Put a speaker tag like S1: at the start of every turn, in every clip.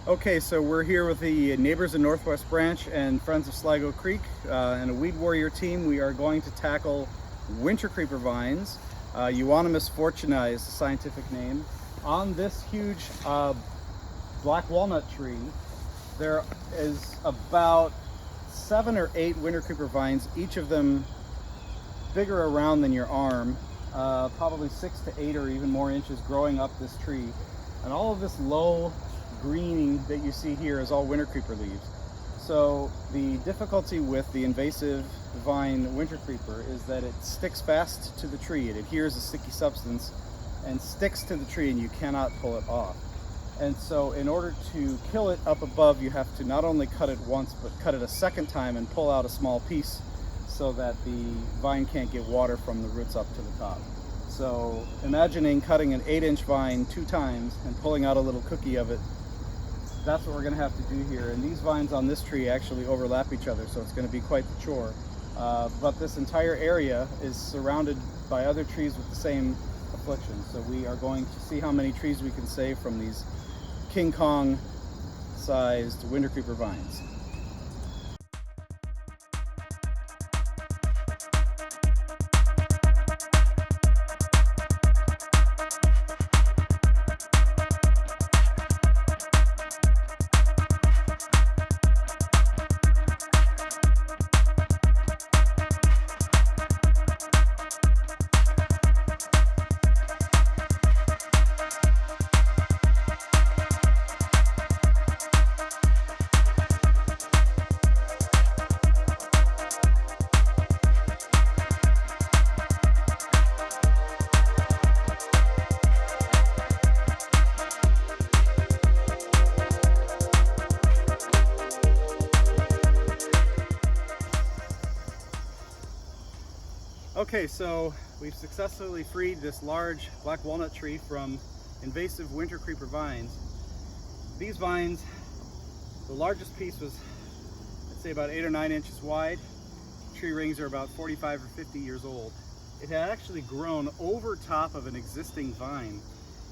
S1: Okay, so we're here with the neighbors in Northwest Branch and Friends of Sligo Creek and a Weed Warrior team. We are going to tackle Wintercreeper vines. Euonymus fortunei is the scientific name. On this huge black walnut tree, there is about 7 or 8 Wintercreeper vines, each of them bigger around than your arm, probably 6 to 8 or even more inches growing up this tree. And all of this low greening that you see here is all Wintercreeper leaves. So the difficulty with the invasive vine Wintercreeper is that it sticks fast to the tree. It adheres a sticky substance and sticks to the tree, and you cannot pull it off. And so in order to kill it up above, you have to not only cut it once, but cut it a second time and pull out a small piece so that the vine can't get water from the roots up to the top. So imagining cutting an 8-inch vine 2 times and pulling out a little cookie of it, that's what we're going to have to do here. And these vines on this tree actually overlap each other, so it's going to be quite the chore. But this entire area is surrounded by other trees with the same affliction. So we are going to see how many trees we can save from these King Kong sized Wintercreeper vines. Okay, so we've successfully freed this large black walnut tree from invasive Wintercreeper vines. These vines, the largest piece was, I'd say, about 8 or 9 inches wide. Tree rings are about 45 or 50 years old. It had actually grown over top of an existing vine,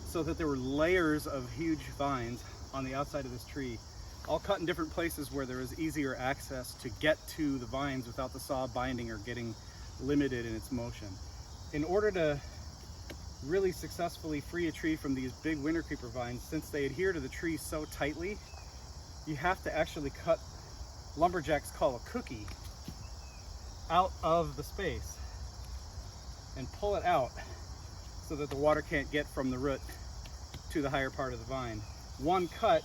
S1: so that there were layers of huge vines on the outside of this tree, all cut in different places where there was easier access to get to the vines without the saw binding or getting limited in its motion. In order to really successfully free a tree from these big Wintercreeper vines, since they adhere to the tree so tightly, you have to actually cut, lumberjacks call a cookie, out of the space and pull it out so that the water can't get from the root to the higher part of the vine. One cut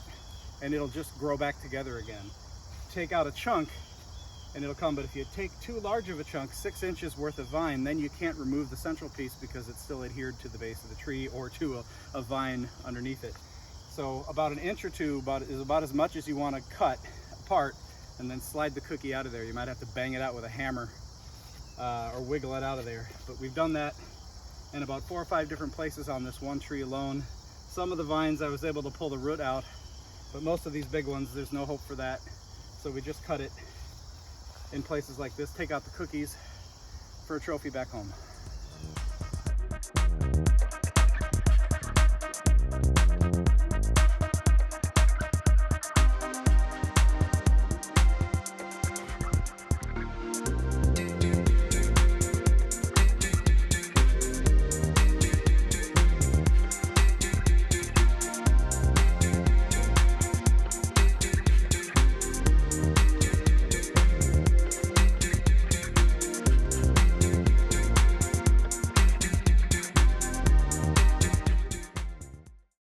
S1: and it'll just grow back together again. Take out a chunk and it'll come, but if you take too large of a chunk, 6 inches worth of vine, then you can't remove the central piece because it's still adhered to the base of the tree or to a vine underneath it. So about 1 inch or 2 is about as much as you want to cut apart, and then slide the cookie out of there. You might have to bang it out with a hammer or wiggle it out of there. But we've done that in about 4 or 5 different places on this one tree alone. Some of the vines I was able to pull the root out, but most of these big ones, there's no hope for that. So we just cut it in places like this, take out the cookies for a trophy back home.